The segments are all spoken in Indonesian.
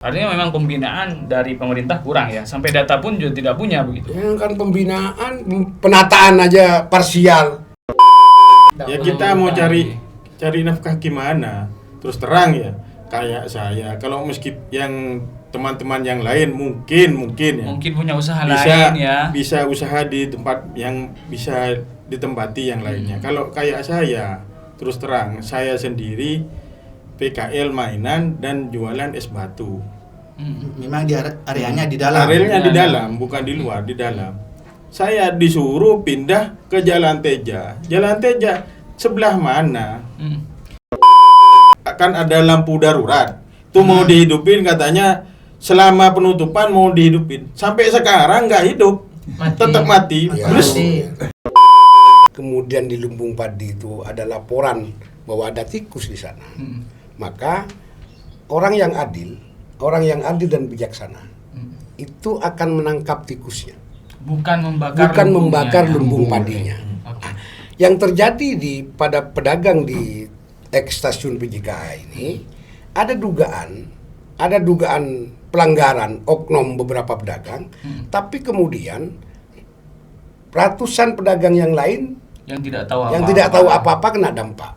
Artinya memang pembinaan dari pemerintah kurang ya, sampai data pun juga tidak punya begitu. Ya kan pembinaan, penataan aja parsial. Ya kita mau cari nafkah gimana? Terus terang ya, kayak saya. Kalau meski yang teman-teman yang lain mungkin ya. Mungkin punya usaha Bisa, lain ya. bisa usaha di tempat yang bisa ditempati yang lainnya. Kalau kayak saya, terus terang, saya sendiri PKL mainan dan jualan es batu. Memang di areanya di dalam. Areanya di dalam, bukan di luar, di dalam. Saya disuruh pindah ke Jalan Teja. Jalan Teja sebelah mana? Kan ada lampu darurat. Tuh mau dihidupin katanya selama penutupan mau dihidupin. Sampai sekarang nggak hidup. Tetap mati. Ya. Terus Kemudian di Lumbung Padi itu ada laporan bahwa ada tikus di sana. Maka orang yang adil dan bijaksana itu akan menangkap tikusnya. Bukan membakar lumbung padinya. Okay. Yang terjadi pada pedagang di stasiun PJKA ini ada dugaan pelanggaran oknum beberapa pedagang, tapi kemudian ratusan pedagang yang lain yang tidak tahu apa-apa kena dampak.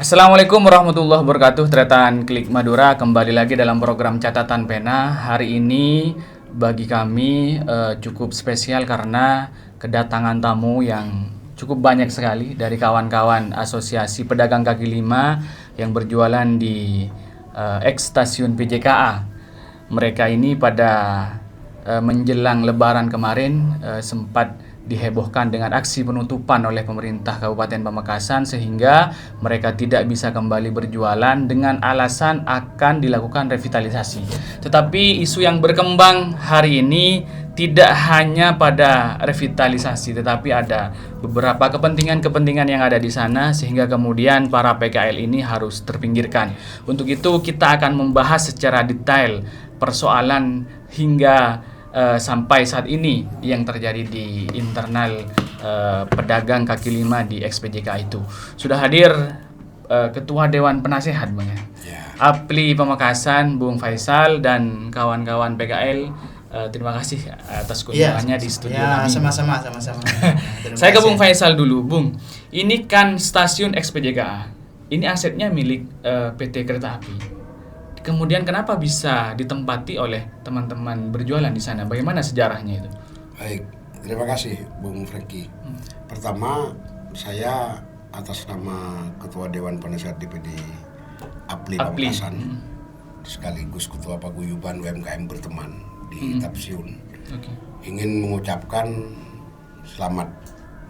Assalamualaikum warahmatullahi wabarakatuh. Tretan Klik Madura kembali lagi dalam program Catatan Pena. Hari ini bagi kami cukup spesial karena kedatangan tamu yang cukup banyak sekali dari kawan-kawan Asosiasi Pedagang Kaki Lima yang berjualan di stasiun PJKA. Mereka ini pada menjelang Lebaran kemarin sempat dihebohkan dengan aksi penutupan oleh pemerintah Kabupaten Pamekasan sehingga mereka tidak bisa kembali berjualan dengan alasan akan dilakukan revitalisasi. Tetapi isu yang berkembang hari ini tidak hanya pada revitalisasi, tetapi ada beberapa kepentingan-kepentingan yang ada di sana sehingga kemudian para PKL ini harus terpinggirkan. Untuk itu kita akan membahas secara detail persoalan hingga sampai saat ini yang terjadi di internal pedagang kaki lima di XPJK itu. Sudah hadir Ketua Dewan Penasehat Bang ya. APLI Pamekasan Bung Faisal dan kawan-kawan PKL. Terima kasih atas kunjungannya di studio kami. Sama-sama. Saya ke Bung Faisal dulu, Bung. Ini kan stasiun XPJK. Ini asetnya milik PT Kereta Api. Kemudian kenapa bisa ditempati oleh teman-teman berjualan di sana? Bagaimana sejarahnya itu? Baik, terima kasih Bung Franky. Pertama, saya atas nama Ketua Dewan Penasehat DPD APLI Pamekasan sekaligus Ketua Paguyuban UMKM Berteman di Tapsiun. Ingin mengucapkan selamat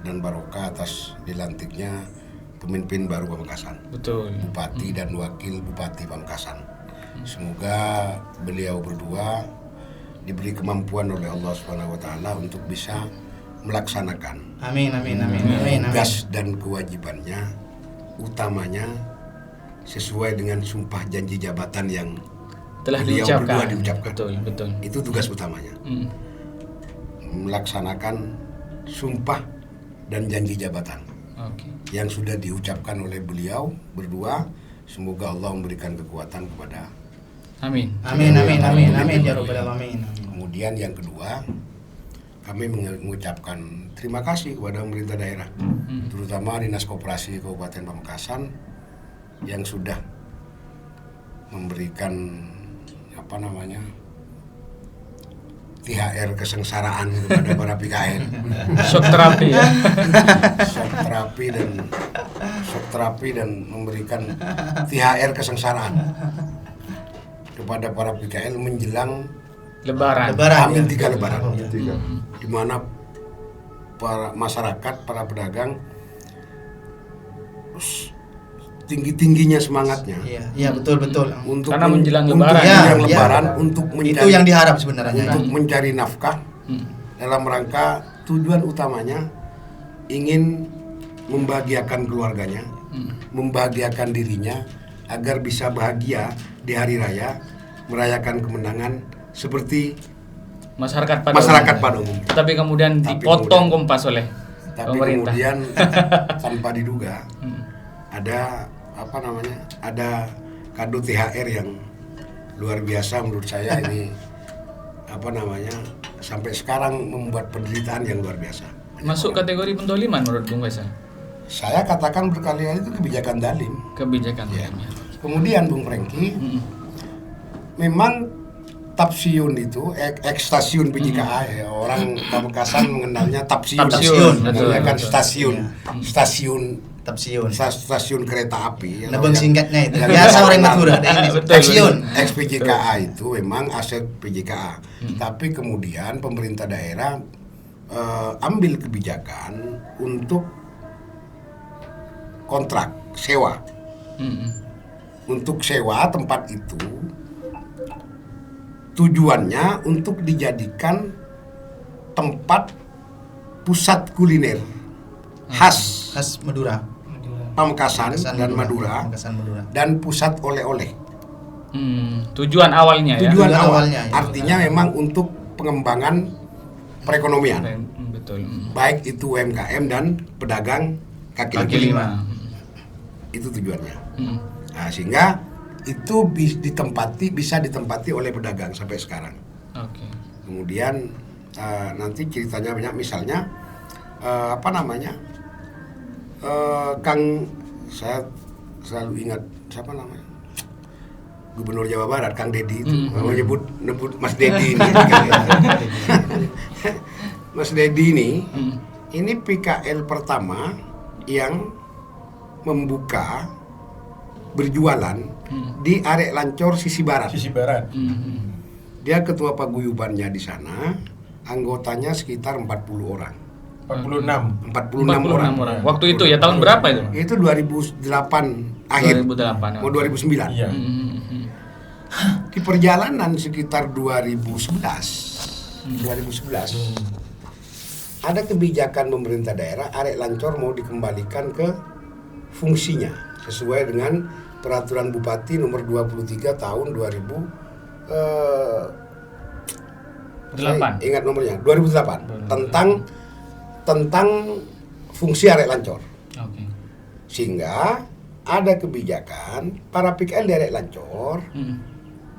dan barokah atas dilantiknya pemimpin baru Pamekasan. Betul. Bupati dan Wakil Bupati Pamekasan. Semoga beliau berdua diberi kemampuan oleh Allah SWT untuk bisa melaksanakan tugas dan kewajibannya, utamanya sesuai dengan sumpah janji jabatan yang telah beliau berdua diucapkan. Betul. Itu tugas utamanya. Melaksanakan sumpah dan janji jabatan yang sudah diucapkan oleh beliau berdua. Semoga Allah memberikan kekuatan kepada Amin ya rabbal alamin. Kemudian yang kedua, kami mengucapkan terima kasih kepada pemerintah daerah, terutama Dinas Koperasi Kabupaten Pamekasan yang sudah memberikan THR kesengsaraan kepada para PKL. Shock terapi ya. Shock terapi dan memberikan THR kesengsaraan kepada para PKL menjelang Lebaran. Amin 3 Lebaran. Di mana para masyarakat, para pedagang tinggi-tingginya semangatnya Iya, betul. untuk Karena menjelang untuk Lebaran. menjelang Iya. Lebaran untuk Itu mencari yang diharap sebenarnya. untuk mencari nafkah dalam rangka tujuan utamanya ingin membahagiakan keluarganya, membahagiakan dirinya agar bisa bahagia di hari raya merayakan kemenangan seperti Masyarakat pada umumnya. Tapi kemudian dipotong Kompas oleh Tapi pemerintah. kemudian tanpa diduga ada ada kado THR yang luar biasa menurut saya ini sampai sekarang membuat penderitaan yang luar biasa. Masuk kategori pendoliman menurut Bung Faisal. Saya katakan berkali-kali itu kebijakan dalim. Kebijakan. Ya. Kemudian Bung Franky, memang Tapsiun itu stasiun PJKA ya, orang Pamekasan mengenalnya Tapsiun. Betul. Kan stasiun kereta api. Nebeng singkatnya itu. Yang Biasa orang Madura. Stasiun. PJKA itu memang aset PJKA. Tapi kemudian pemerintah daerah ambil kebijakan untuk kontrak sewa. Untuk sewa tempat itu tujuannya untuk dijadikan tempat pusat kuliner khas Madura. Pamekasan dan Madura dan pusat oleh-oleh. Tujuan awalnya ya. Tujuan awalnya, ya. Artinya memang untuk pengembangan perekonomian. Betul. Baik itu UMKM dan pedagang kaki lima. Itu tujuannya. Nah, sehingga itu bisa ditempati oleh pedagang sampai sekarang. Oke. Kemudian nanti ceritanya banyak, misalnya saya selalu ingat siapa namanya, Gubernur Jawa Barat, Kang Dedi itu menyebut Mas Dedi ini. Mas Dedi ini PKL pertama yang membuka berjualan di Arek Lancor sisi barat. Dia ketua paguyubannya di sana, anggotanya sekitar 40 orang. 46 orang. Waktu itu ya tahun berapa itu? Itu 2008 akhir. 2008. Mau 2009. Iya. Di perjalanan sekitar 2011 ada kebijakan pemerintah daerah Arek Lancor mau dikembalikan ke fungsinya sesuai dengan peraturan Bupati nomor 23 tahun 8. Saya ingat nomornya 2008 tentang fungsi Arek Lancor. Oke. Sehingga ada kebijakan para PKL di Arek Lancor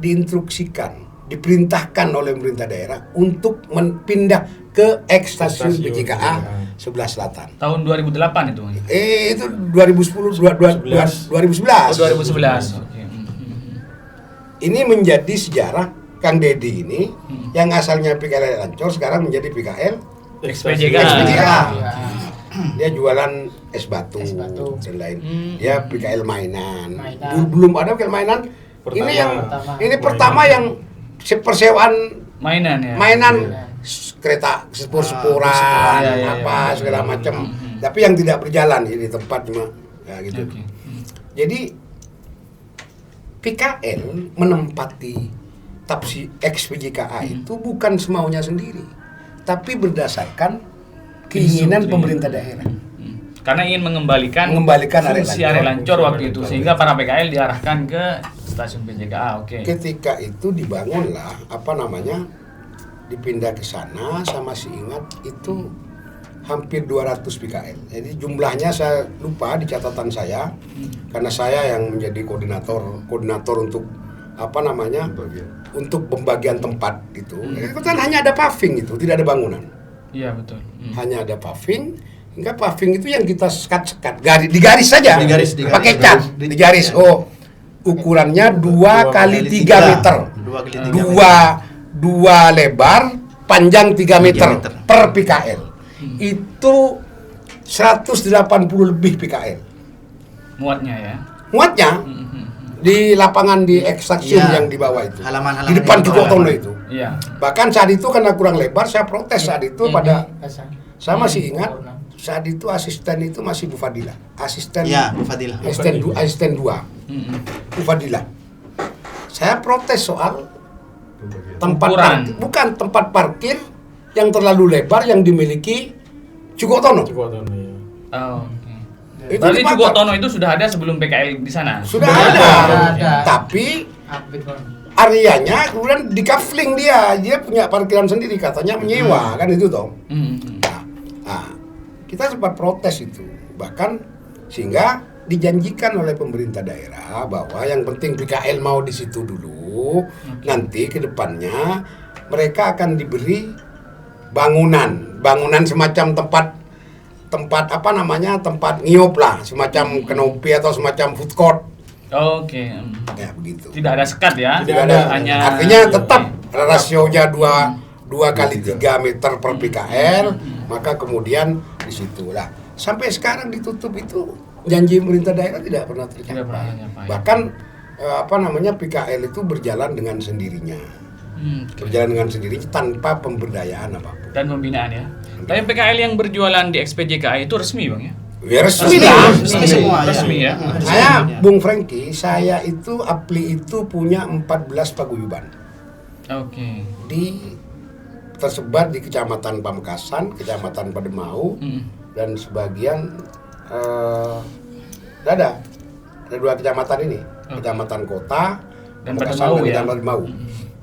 diinstruksikan, diperintahkan oleh pemerintah daerah untuk pindah ke stasiun PJKA sebelah selatan. Tahun 2008 itu. Itu 2010 2011. 2011. Oke. Ini menjadi sejarah Kang Dedi ini yang asalnya PKL Lancor sekarang menjadi PKL XPJKA. Dia jualan es batu dan lain. Dia PKL mainan. Belum ada PKL mainan. Ini pertama yang persewaan Mainan ya. Kereta sepur-sepuran segala macam. Tapi yang tidak berjalan ini tempat cuma ya gitu. Oke. Jadi PKL menempati Tapsi XPJKA itu bukan semaunya sendiri, tapi berdasarkan keinginan pemerintah daerah. Karena ingin mengembalikan fungsi Arek Lancor waktu itu, sehingga para PKL diarahkan ke stasiun PJKA. Oke. Ketika itu dibangunlah dipindah ke sana, sama si ingat itu hampir 200 PKL. Jadi jumlahnya saya lupa di catatan saya, karena saya yang menjadi koordinator untuk untuk pembagian tempat itu. Itu kan hanya ada paving itu, tidak ada bangunan. Iya betul. Hanya ada paving. Hingga paving itu yang kita sekat-sekat, digaris saja, pakai cat, digaris. Oh, ukurannya 2 kali 3 meter, 2 lebar, panjang 3 meter per PKL. Itu 180 lebih PKL. Muatnya di lapangan di stasiun yang di bawah itu, Halaman-halaman di depan itu, Kikotono itu. Iya. Bahkan saat itu karena kurang lebar, saya protes saat itu pada saya masih ingat saat itu asisten itu masih Bu Fadila. Asisten Ya, Bu Fadila. asisten 2. Bu Fadila. Saya protes soal tempat Ukuran. bukan tempat parkir yang terlalu lebar yang dimiliki Cugotono. Cikotono ya. Oh, oke. Itu Berarti dibakar. Cugotono itu sudah ada sebelum PKL di sana. Sudah Sudah ada. ada. Tapi areanya kemudian di-coupling dia punya parkiran sendiri katanya menyewa kan itu toh. Nah, kita sempat protes itu, bahkan sehingga dijanjikan oleh pemerintah daerah bahwa yang penting PKL mau di situ dulu, nanti ke depannya mereka akan diberi bangunan semacam tempat apa namanya, tempat ngiup lah, semacam kanopi atau semacam food court. Oke. Ya begitu. Tidak ada sekat ya. Tidak ada. Hanya Artinya tetap rasionya 2 kali 3 meter per PKL, maka kemudian di situ lah. Sampai sekarang ditutup itu janji pemerintah daerah tidak pernah Tidak tercapai. pernah tercapai. Bahkan PKL itu berjalan dengan sendirinya. Berjalan dengan sendirinya tanpa pemberdayaan apapun. Dan pembinaan ya. Tapi PKL yang berjualan di XPJKA itu resmi Bang ya? Ya resmi lah. Resmi semua ya. Resmi ya. Saya, Bung Franky, saya itu APLI itu punya 14 paguyuban. Oke. Tersebar di Kecamatan Pamekasan, Kecamatan Pademau, dan sebagian ada 2 kecamatan ini, Kecamatan Kota Dan Pamekasan Pademau dan ya. Kecamatan Pademau.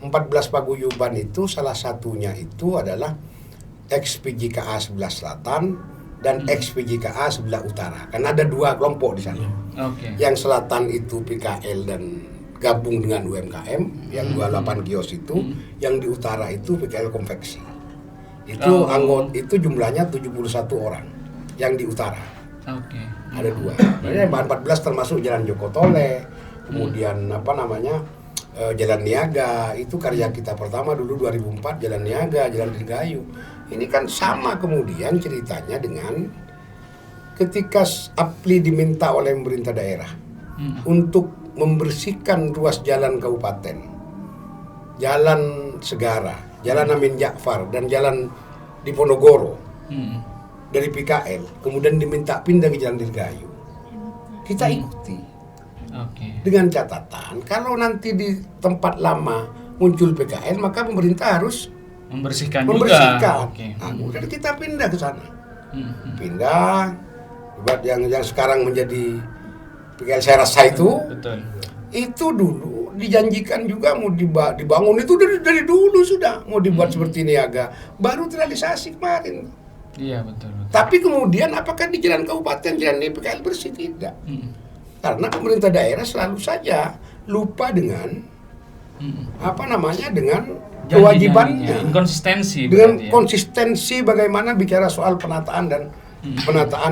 14 paguyuban itu salah satunya itu adalah XPJKA sebelah selatan dan XPJKA sebelah utara. Karena ada 2 kelompok di sana. Oke. Yang selatan itu PKL dan gabung dengan UMKM, yang 28 kios itu, yang di utara itu PKL konveksi. Itu itu jumlahnya 71 orang yang di utara. Oke. Ada 2. Sebenarnya 14 termasuk Jalan Joko Tole, kemudian Jalan Niaga, itu karya kita pertama dulu 2004, Jalan Niaga, Jalan Dirgayu. Ini kan sama kemudian ceritanya dengan ketika APLI diminta oleh pemerintah daerah untuk membersihkan ruas jalan kabupaten, Jalan Segara, Jalan Amin Ja'far, dan Jalan Diponegoro dari PKL, kemudian diminta pindah ke Jalan Dirgayu. Kita ikuti. Oke. Dengan catatan, kalau nanti di tempat lama muncul PKL, maka pemerintah harus Membersihkan membersihkan. juga. Oke. Nah, kemudian kita pindah ke sana. Pindah, buat yang sekarang menjadi PKL saya rasa Betul. itu dulu dijanjikan juga mau dibangun itu dari dulu sudah mau dibuat seperti niaga, baru terrealisasi kemarin. Iya betul. Tapi kemudian apakah di jalan kabupaten jalan di PKL bersih? Tidak. Karena pemerintah daerah selalu saja lupa dengan dengan kewajibannya, konsistensi dengan berarti ya. konsistensi bagaimana bicara soal penataan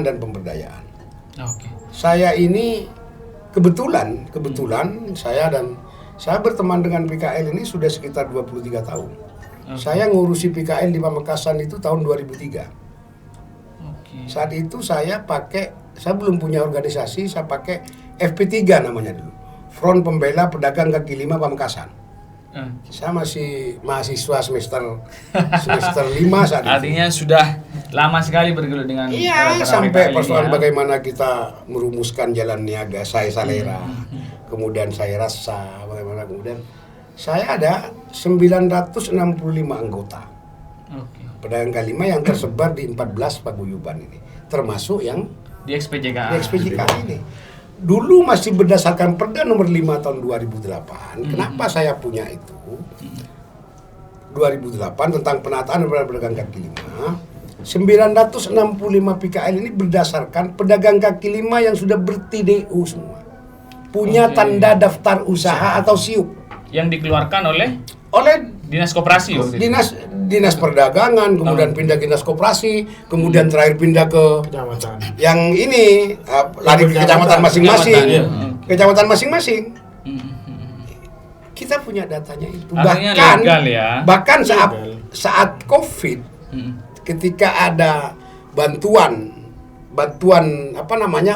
dan pemberdayaan. Oke. Saya ini kebetulan saya berteman dengan PKL ini sudah sekitar 23 tahun. Saya ngurusi PKL di Pamekasan itu tahun 2003. Saat itu saya belum punya organisasi, saya pakai FP3 namanya dulu, Front Pembela Pedagang Kaki Lima Pamekasan. Saya masih mahasiswa semester 5 saat itu. Artinya sudah lama sekali bergelut dengan sampai PKL persoalan ini ya. bagaimana kita merumuskan jalan niaga, saya Salera, kemudian saya Rasa, bagaimana kemudian saya ada 965 anggota. Pedagang kaki lima yang tersebar di 14 paguyuban ini, termasuk yang di XPJKA. ini. Dulu masih berdasarkan Perda nomor 5 tahun 2008. Kenapa saya punya itu? 2008 tentang penataan pedagang kaki lima. 965 PKL ini berdasarkan pedagang kaki lima yang sudah ber-TDU semua. Punya tanda daftar usaha atau SIUP. Yang dikeluarkan oleh Dinas Koperasi waktu itu? Dinas Perdagangan, kemudian pindah ke Dinas Koperasi, kemudian terakhir pindah ke Kecamatan. yang ini lari ke kecamatan masing-masing. Kecamatan masing-masing. Kita punya datanya itu. Artinya legal ya. Bahkan saat Covid, ketika ada bantuan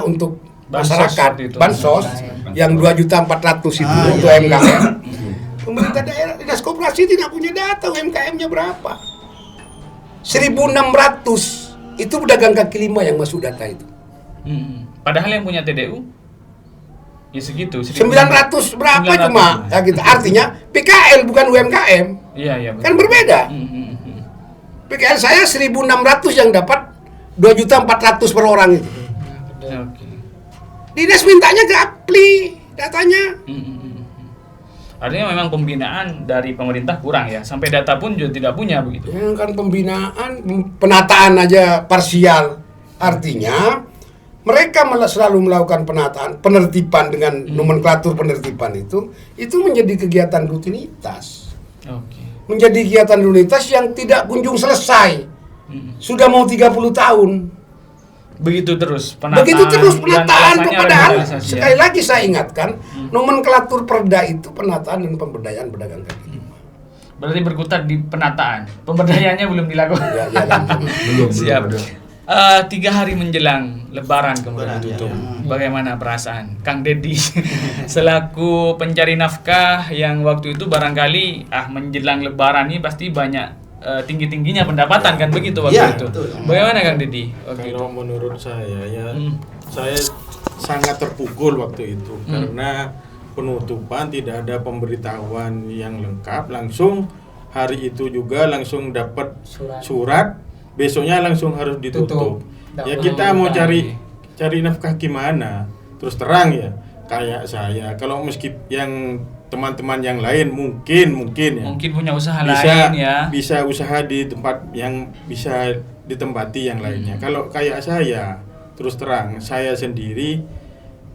untuk masyarakat, bansos yang 2.400.000 itu untuk UMKM. Pemerintah daerah, Dinas Koperasi tidak punya data UMKM-nya berapa. 1.600 Itu pedagang kaki lima yang masuk data itu. Padahal yang punya TDU ya segitu. 900 berapa 900. cuma ya gitu. Artinya PKL bukan UMKM. Iya betul. Kan berbeda. PKL saya 1.600 yang dapat 2.400.000 per orang itu. Oke. Dinas mintanya ke Apli datanya. Artinya memang pembinaan dari pemerintah kurang ya. Sampai data pun juga tidak punya begitu. Ya kan pembinaan, penataan aja parsial. Artinya mereka selalu melakukan penataan, penertiban dengan nomenklatur penertiban itu menjadi kegiatan rutinitas. Oke. Menjadi kegiatan rutinitas yang tidak kunjung selesai. Sudah mau 30 tahun. Begitu terus penataan. Begitu terus dan penataan, rasanya padahal revitalisasi, ya. sekali lagi saya ingatkan, nomenklatur Perda itu penataan dan pemberdayaan pedagang kaki lima. Berarti berkutat di penataan. Pemberdayaannya belum dilakukan. Ya, belum. Siap. 3 hari menjelang Lebaran kemudian Lebaran, ditutup. ya. Bagaimana perasaan Kang Deddy selaku pencari nafkah yang waktu itu barangkali menjelang Lebaran ini pasti banyak tinggi-tingginya pendapatan kan begitu waktu Ya, itu. betul. Bagaimana Kang Deddy waktu itu? Kalau menurut saya ya saya sangat terpukul waktu itu karena penutupan tidak ada pemberitahuan yang lengkap, langsung hari itu juga langsung dapat surat, besoknya langsung harus ditutup. Ya kita mau cari nafkah gimana? Terus terang ya, kayak saya kalau meski yang teman-teman yang lain mungkin ya Mungkin punya usaha bisa lain ya. bisa usaha di tempat yang bisa ditempati yang lainnya. Kalau kayak saya, terus terang saya sendiri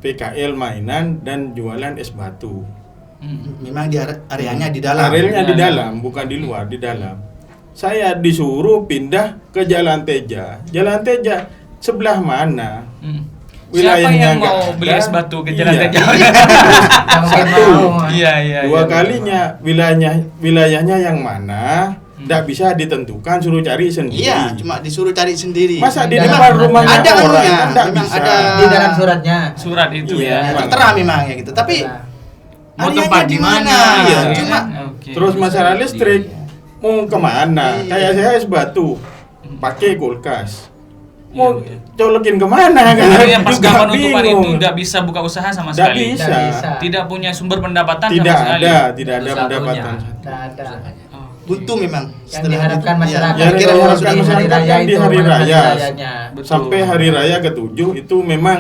PKL mainan dan jualan es batu. Memang di areanya di dalam. Arealnya di dalam, bukan di luar, di dalam. Saya disuruh pindah ke Jalan Teja. Jalan Teja sebelah mana? Siapa Wilayahnya yang mau nggak beli ada. es batu ke Jalan Iya. Teja? Satu. Iya. Dua kalinya wilayahnya yang mana tidak bisa ditentukan, suruh cari sendiri. Iya, cuma disuruh cari sendiri. Masa di Dalam depan suratnya. rumahnya Ada orang anunya, kan nggak memang bisa. ada. Di dalam suratnya. Surat itu Iya, ya. Tertera memang ya gitu. Tapi Mau areanya tempat di di mana? mana? Iya. Cuma Oke. Terus masalah listrik mau kemana? Iya. Kayak saya es batu, pakai kulkas. Mau Iya. colokin kemana kan? Artinya pas Juga kapan penutupan itu bingung. tidak bisa buka usaha sama Nggak sekali. bisa. Nggak bisa. Tidak punya sumber pendapatan Tidak sama sekali. tidak ada Satu-satunya. pendapatan. Tidak ada. Oh. buntu memang. Yang diharapkan itu, masyarakat Ya, kira yang harus diharapkan di hari masyarakat raya kan di itu hari pada raya. rayanya. Betul. Sampai hari raya ke-7 itu memang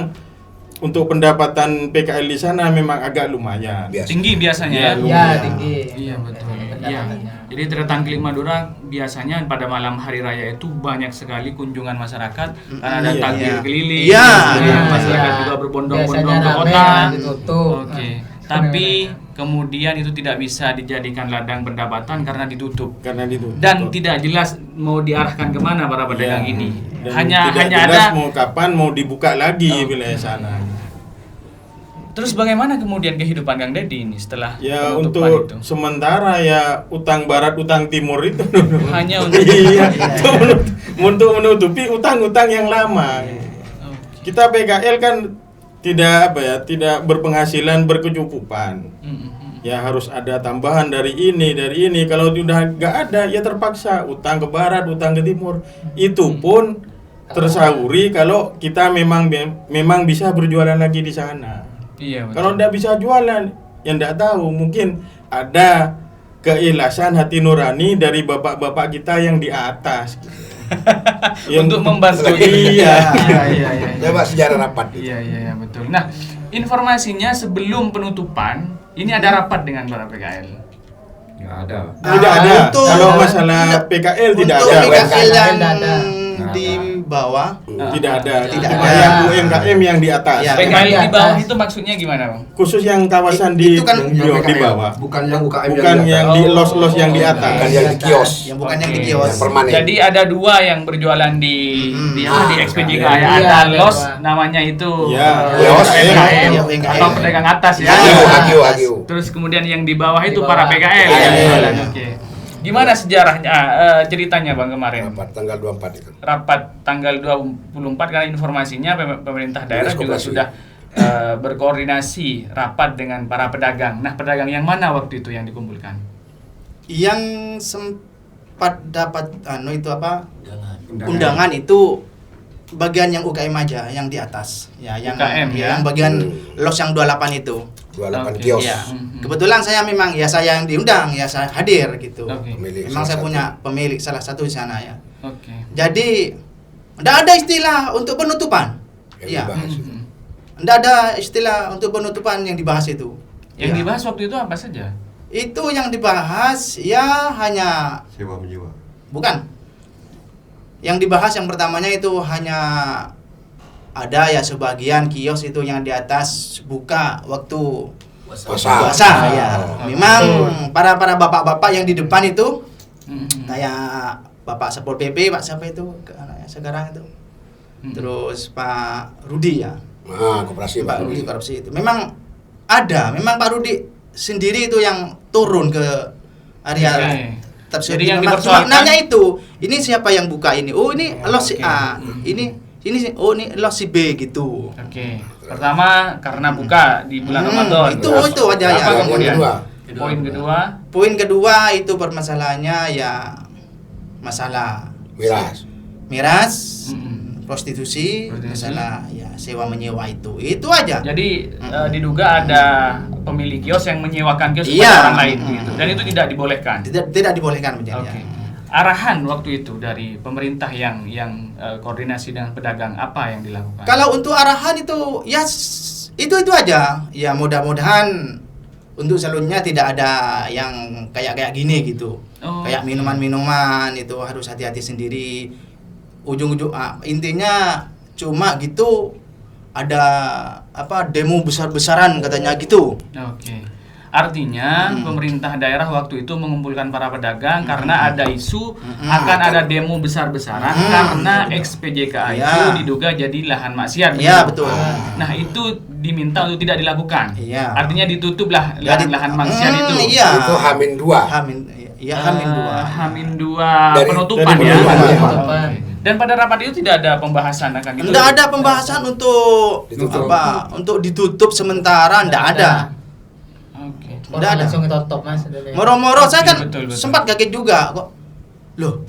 untuk pendapatan PKL di sana memang agak lumayan. Biasa. Tinggi biasanya Iya, ya. Iya, lumayan. tinggi. Iya betul. Iya. Pendapatannya. Jadi Tretan Klik Madura biasanya pada malam hari raya itu banyak sekali kunjungan masyarakat karena ada Iya, takbir iya. keliling, Iya, kemudian iya. masyarakat Iya. juga Biasanya berbondong-bondong ke rame, kota. ditutup. Oke. Nah, Tapi kemudian itu tidak bisa dijadikan ladang pendapatan karena ditutup. Karena ditutup. Dan tidak jelas mau diarahkan kemana para pedagang Iya. ini. Dan Hanya tidak ada. jelas mau kapan mau dibuka lagi wilayah sana. Terus bagaimana kemudian kehidupan Kang Deddy ini setelah Ya penutupan untuk itu? sementara ya utang barat utang timur itu Hanya untuk iya itu untuk menutupi utang-utang yang lama. Kita PKL kan tidak tidak berpenghasilan berkecukupan. Ya harus ada tambahan dari ini. Kalau sudah nggak ada ya terpaksa utang ke barat, utang ke timur. Itu pun tersauri kalau kita memang bisa berjualan lagi di sana. Iya, betul. Kalau tidak bisa jualan, ya tidak tahu. Mungkin ada keikhlasan hati nurani dari bapak-bapak kita yang di atas. Untuk membantu. Iya. Iya. Coba sejarah rapat. Iya, betul. Nah, informasinya sebelum penutupan, ini ada rapat dengan para PKL. Nggak ada. Tidak ada. Untuk- Kalau masalah PKL tidak untuk ada. PKL yang Tidak ada. di bawah Tidak ada. Tidak Cuma ada. yang UMKM yang di atas. Ya. PKL di Di bawah atas. itu maksudnya gimana, Bang? Khusus yang kawasan di Itu kan di bawah. Bukan yang UKM Bukan yang di Oh. los-los yang di atas. Bukan yang di kios. yang bukan yang di Oke. kios. Yang permanen. Jadi ada dua yang berjualan di di XPJK ya. Iya, Ada ada los dua. namanya itu Iya. Kios. UMKM Iya, atau pedagang atas ya. Agio. Terus kemudian yang di bawah itu Di para bawah. PKL Iya, yang iya, jualan. iya. Oke. Gimana sejarahnya ceritanya Bang kemarin? Rapat tanggal 24 itu. Rapat tanggal 24 karena informasinya pemerintah daerah Dinas juga Koperasi. sudah berkoordinasi rapat dengan para pedagang. Nah, pedagang yang mana waktu itu yang dikumpulkan? Yang sempat dapat itu apa? Undangan itu bagian yang UKM aja, yang di atas. Ya, yang UKM, ya? yang bagian los yang 28 itu. 28 Oke. kios. Ya. Kebetulan saya memang ya saya yang diundang, ya saya hadir gitu. Oke. Pemilik Memang salah saya satu. punya pemilik salah satu di sana ya. Oke. Jadi tidak ada istilah untuk penutupan. Yang Ya. dibahas itu. Tidak ada istilah untuk penutupan yang dibahas itu. Yang Ya. dibahas waktu itu apa saja? Itu yang dibahas ya hanya Sewa menyewa. bukan. Yang dibahas yang pertamanya itu hanya ada ya sebagian kios itu yang di atas buka waktu Puasa. puasa ya. Memang para bapak-bapak yang di depan itu Mm-mm. kayak Bapak Satpol PP, Pak siapa itu anaknya sekarang itu. Terus Pak Rudi ya. Nah, koperasi Pak Rudi korupsi itu. Memang memang Pak Rudi sendiri itu yang turun ke area Oke. tersebut. Jadi yang Memang dipersoalkan- cuma nanya itu, ini siapa yang buka ini? Oh, ini los si oke. A. Ini oh ini los si B gitu. Oke. Pertama karena buka di bulan Ramadan. Itu aja ya. Apa kemudian? Yang kedua. Poin kedua. Poin kedua itu permasalahannya ya masalah miras, Mm-mm. prostitusi, Prostitusi. masalah ya sewa menyewa itu aja. Jadi diduga ada pemilik kios yang menyewakan kios Iya. kepada orang lain gitu. Dan itu tidak dibolehkan. Tidak dibolehkan menjadi. Oke. Arahan waktu itu dari pemerintah yang koordinasi dengan pedagang apa yang dilakukan? Kalau untuk arahan itu ya itu aja. Ya mudah-mudahan untuk selanjutnya tidak ada yang kayak gini gitu. Oh, Kayak oke. minuman-minuman itu harus hati-hati sendiri. Ujung-ujung intinya cuma gitu ada demo besar-besaran katanya gitu. Oke. Artinya pemerintah daerah waktu itu mengumpulkan para pedagang karena ada isu akan ada demo besar-besaran karena XPJK itu Iya. diduga jadi lahan maksiat. Iya, begitu. betul. Nah, itu diminta untuk tidak dilakukan. Iya. Artinya ditutuplah Ya, lahan maksiat itu. Iya. Itu Hamin 2. Hamin 2. Hamin 2 Dari- penutupan dari ya. penutupan, ya. Oke. Dan pada rapat itu tidak ada pembahasan akan itu. Tidak ada pembahasan untuk Ditutup. untuk ditutup sementara, tidak ada. Oke. Nggak ada. Langsung ditutup Mas. Moro-moro saya kan Betul, betul. sempat kaget juga kok. Loh,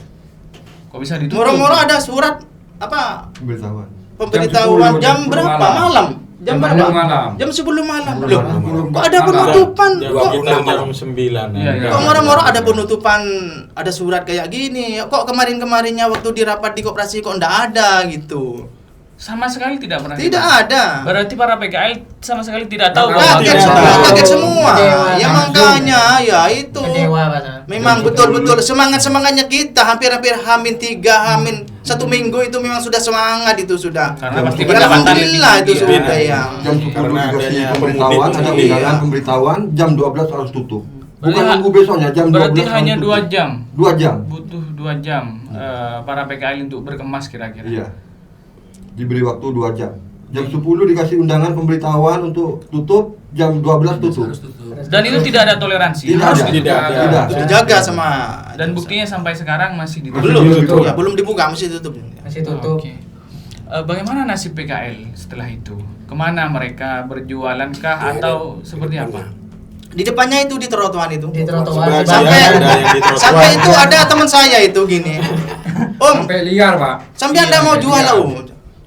Kok bisa ditutup? moro-moro ada surat Pemberitahuan. pemberitahuan jam berapa? Malam. Jam berapa? 10 malam. Jam 10 malam. Jam Loh, 10 kok ada malam. penutupan? Jam Kok sekitar jam 9. Iya, iya. kok moro-moro ada penutupan, ada surat kayak gini? Kok kemarin-kemarinnya waktu di rapat di koperasi kok ndak ada gitu? Sama sekali tidak pernah. Tidak dibahas. ada. Berarti para PKL sama sekali tidak tahu Nggak bahwa Kaget tidak semua, ada. kaget semua. Kecewa. Ya makanya ya itu. Kecewa Mas. Memang betul-betul semangatnya kita hampir-hampir Hamin 3, Hamin 1 minggu itu memang sudah semangat itu sudah. Karena pasti Ya, pendapatan alhamdulillah lebih itu tinggi, sudah ya. Jam 10 Karena dikasih adanya pemberitahuan, pemudik ada sendiri, undangan ya. pemberitahuan, jam 12 harus tutup. Berarti Bukan ha- nunggu besoknya, jam 12 Berarti harus hanya tutup. 2 jam. 2 jam. Butuh 2 jam para PKL untuk berkemas kira-kira. Iya. Diberi waktu 2 jam. Jam 10 dikasih undangan pemberitahuan untuk tutup, jam 12 tutup. Dan itu tidak ada toleransi. Tidak Harus ada. Tidak ada. Tidak. Itu dijaga sama. Dan buktinya sampai sekarang masih ditutup. belum Ditutup. ya, belum dibuka masih tutup. Masih tutup. Oke. Bagaimana nasib PKL setelah itu? Kemana mereka berjualan kah atau seperti apa? Di depannya itu di trotoar itu. Di trotoar. Sebagian Sampai ada yang di trotoar. sampai itu ada teman saya itu gini. Om, Sampai liar, Pak. sampai Anda mau jual lah, Om.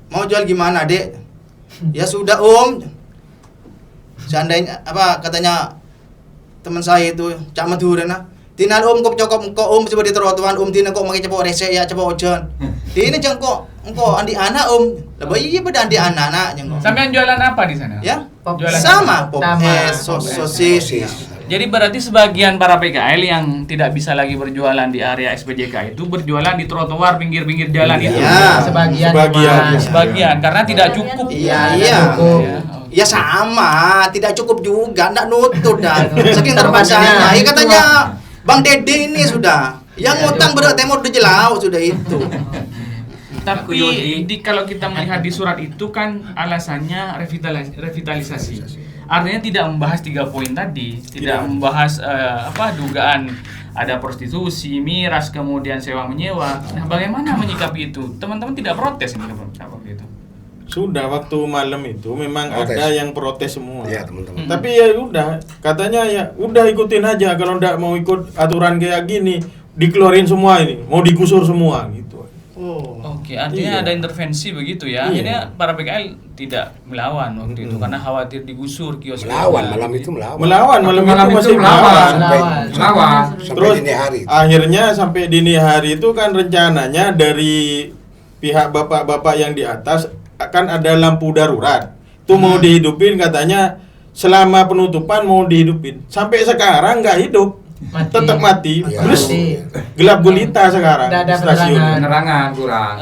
Mau jual gimana, Dek? Ya sudah, Om. Seandainya katanya teman saya itu Cak Maduren Tinal Om kok cokop kok Om coba di trotoar Om tina kok makai cepok resek ya cepok ojon. Ini jeng kok engko andi anak Om. Lah iya pada andi anak jeng kok. Sampean jualan apa di sana? Ya. Pop- Jualan Sama pop Sama. sosis. Ya. Jadi berarti sebagian para PKL yang tidak bisa lagi berjualan di area SPJK itu berjualan di trotoar pinggir-pinggir jalan itu. Iya. Sebagian. Sebagian. Mas. Sebagian karena tidak cukup. Iya, Tidak iya. cukup. Ya, oke. Ya sama, tidak cukup juga, ndak nutut dah. Saking Terbatasnya. terbatasnya. Ya katanya Bang Dede ini sudah yang Ya, ngutang berat temur udah jelau sudah itu. Tapi kalau kita melihat di surat itu kan alasannya revitalisasi. Artinya tidak membahas 3 poin tadi, tidak membahas dugaan ada prostitusi, miras, kemudian sewa menyewa. Nah, bagaimana menyikapi itu? Teman-teman tidak protes ini waktu itu. Sudah waktu malam itu memang Protes. ada yang protes semua. Iya, teman-teman. Tapi ya udah, katanya ya udah ikutin aja, kalau ndak mau ikut aturan kayak gini, dikeluarin semua ini, mau digusur semua gitu. Oh. Oke, artinya Iya. ada intervensi begitu ya. Iya. Akhirnya para PKL tidak melawan waktu itu karena khawatir digusur kios. Melawan, malam itu melawan. Melawan, malam Malam itu itu masih melawan. melawan. Melawan. Sampai Terus dini hari. akhirnya sampai dini hari itu kan rencananya dari pihak bapak-bapak yang di atas akan ada lampu darurat. Itu mau dihidupin katanya selama penutupan mau dihidupin. Sampai sekarang nggak hidup. Mati. Tetap mati. Ya. Terus Mati. gelap gulita sekarang Nggak ada stasiun. penerangan. Penerangan kurang.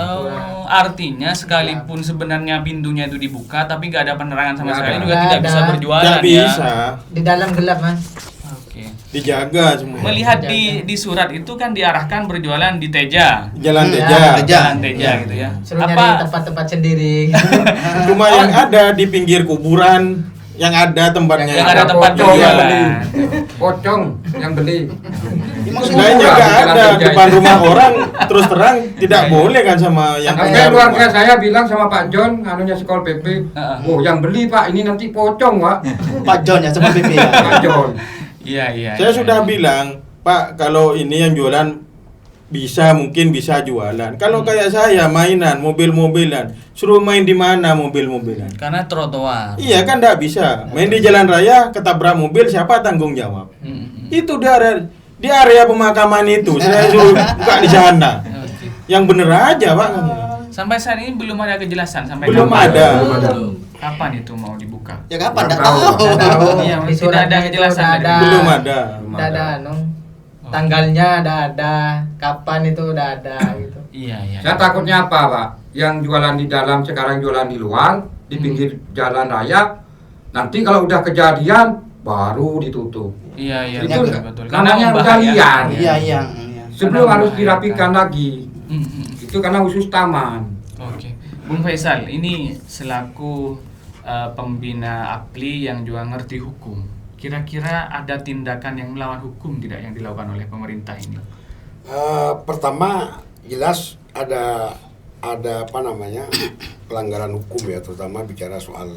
Artinya sekalipun sebenarnya pintunya itu dibuka tapi nggak ada penerangan sama Nggak sekali ada. juga Nggak tidak ada. bisa berjualan Nggak ya. bisa. Di dalam gelap mas. Oke. Dijaga semua. Melihat di surat itu kan diarahkan berjualan di Teja. Jalan Hmm, Teja. ya, Teja. Jalan Teja gitu ya. Suruh nyari tempat-tempat sendiri. Cuma yang ada di pinggir kuburan, yang ada tempatnya. Yang ada tempat Pocong yang jualan. beli. Pocong yang beli. Sebenarnya nggak ada depan rumah orang terus terang tidak boleh kan sama yang Makanya punya keluarga rumah. saya bilang sama Pak John, anunya sekolah PP, oh yang beli Pak, ini nanti pocong Pak. Pak John ya sama PP ya. Pak John. Iya, iya. Saya iya. sudah bilang, Pak, kalau ini yang jualan mungkin bisa jualan. Kalau kayak saya mainan, mobil-mobilan, suruh main di mana mobil-mobilan? Karena trotoar. Iya kan tidak bisa. Main di jalan raya, ketabrak mobil, siapa tanggung jawab? Itu di area pemakaman itu. Saya suruh buka di sana. Oke. Yang bener aja, Pak. Sampai saat ini belum ada kejelasan sampai Belum kapan? ada. Kapan itu mau dibuka? Ya kapan? Nggak Nggak tahu. tahu. Nggak tahu. Iya, Di tidak suratnya ada itu kejelasan udah dari ada. Belum ada. Udah ada anu. Tanggalnya ada, kapan itu udah ada gitu. Iya, iya. Saya takutnya apa Pak? Yang jualan di dalam sekarang jualan di luar, di pinggir jalan raya. Nanti kalau udah kejadian baru ditutup. Iya, iya. Itu betul, betul. namanya udah bahaya. liar. Iya iya. Sebelum Karena harus membahayakan. dirapikan lagi. Itu karena khusus taman. Oke. Bung Faisal, ini selaku pembina APLI yang juga ngerti hukum. Kira-kira ada tindakan yang melawan hukum tidak yang dilakukan oleh pemerintah ini? Pertama jelas ada apa namanya pelanggaran hukum ya, terutama bicara soal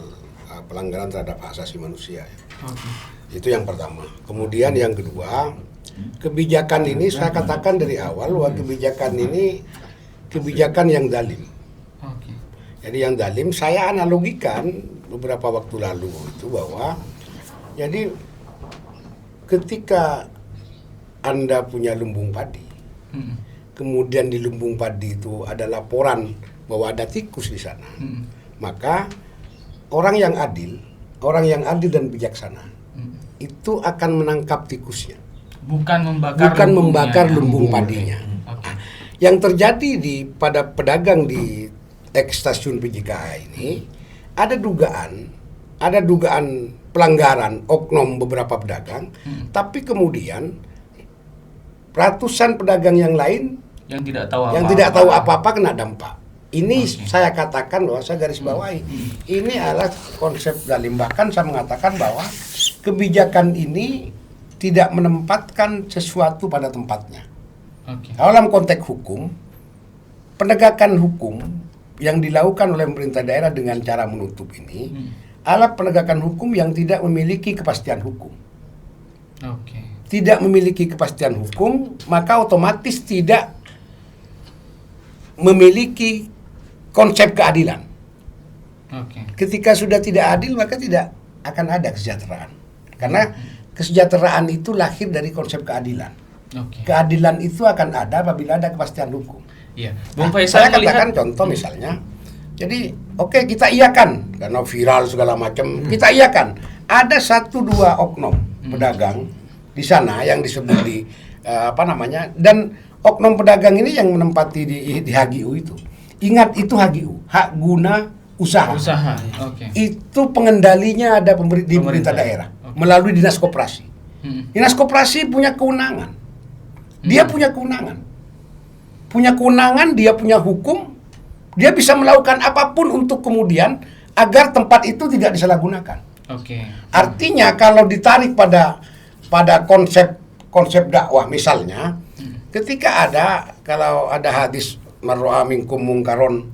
pelanggaran terhadap hak asasi manusia ya. Oke. Itu yang pertama. Kemudian yang kedua, kebijakan ini saya katakan dari awal bahwa kebijakan ini kebijakan yang zalim. Oke. Jadi yang zalim saya analogikan beberapa waktu lalu itu bahwa jadi ketika Anda punya lumbung padi, kemudian di lumbung padi itu ada laporan bahwa ada tikus di sana, maka orang yang adil dan bijaksana itu akan menangkap tikusnya, Bukan membakar bukan lumbungnya. membakar lumbung padinya. Oke. Yang terjadi pada pedagang di stasiun PJKA ini ada dugaan pelanggaran oknum beberapa pedagang, tapi kemudian ratusan pedagang yang lain Yang tidak tahu yang apa-apa. tidak tahu apa-apa kena dampak. Ini saya katakan bahwa saya garis bawahi. Ini adalah konsep zalim. Bahkan saya mengatakan bahwa kebijakan ini tidak menempatkan sesuatu pada tempatnya. Oke. Dalam konteks hukum, penegakan hukum yang dilakukan oleh pemerintah daerah dengan cara menutup ini adalah penegakan hukum yang tidak memiliki kepastian hukum. Oke. Tidak memiliki kepastian hukum, maka otomatis tidak memiliki konsep keadilan. Oke. Ketika sudah tidak adil, maka tidak akan ada kesejahteraan. Karena kesejahteraan itu lahir dari konsep keadilan. Oke. Keadilan itu akan ada apabila ada kepastian hukum. Iya. Nah, Bung Faisal saya melihat katakan contoh misalnya, jadi oke, kita iakan karena viral segala macam, kita iakan ada 1-2 oknum pedagang di sana yang disebut di dan oknum pedagang ini yang menempati di HGU itu. Ingat itu HGU, hak guna usaha. usaha. Oke. Itu pengendalinya ada di pemerintah daerah Oke. melalui dinas koperasi. Dinas koperasi punya kewenangan. Dia punya kewenangan. Dia punya hukum, dia bisa melakukan apapun untuk kemudian agar tempat itu tidak disalahgunakan. Oke. Artinya kalau ditarik pada konsep dakwah misalnya, ketika kalau ada hadis mar'a minkum mungkaron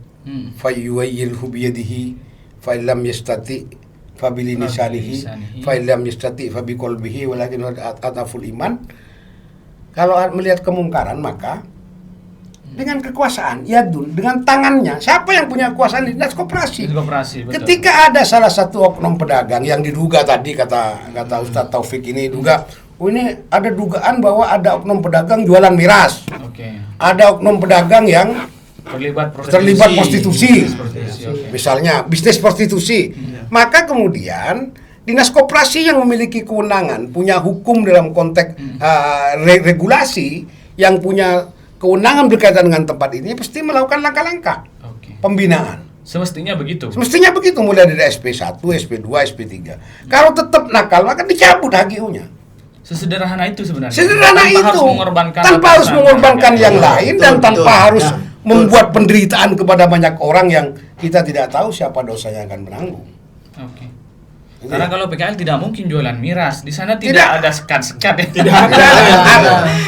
fayyuwayyilhu biyadihi fa illam yastati fa bilisanihi fa illam yastati fa biqalbihi walakin ataful iman. Kalau melihat kemungkaran maka Dengan kekuasaan, yadun, dengan tangannya. Siapa yang punya kekuasaan di dinas koperasi? Koperasi, betul. Ketika ada salah satu oknum pedagang yang diduga tadi kata Ustadz Taufik ini duga, ini ada dugaan bahwa ada oknum pedagang jualan miras. Oke. Ada oknum pedagang yang Terlibat prostitusi. Oke. Misalnya bisnis prostitusi. Maka kemudian dinas koperasi yang memiliki kewenangan, punya hukum dalam konteks regulasi, yang punya kewenangan berkaitan dengan tempat ini pasti melakukan langkah-langkah Oke. pembinaan. Semestinya begitu. Semestinya begitu, mulai dari SP1, SP2, SP3. Kalau tetap nakal maka dicabut HGU-nya. Sesederhana itu sebenarnya. Sederhana Tanpa itu. harus mengorbankan Tanpa harus atasan. mengorbankan yang Betul, lain betul, dan betul. tanpa harus Ya, membuat penderitaan kepada banyak orang yang kita tidak tahu siapa dosanya akan menanggung. Oke. Gitu Karena ya. kalau PKL tidak mungkin jualan miras. Di sana Tidak. tidak ada sekat-sekat ya. Tidak ada.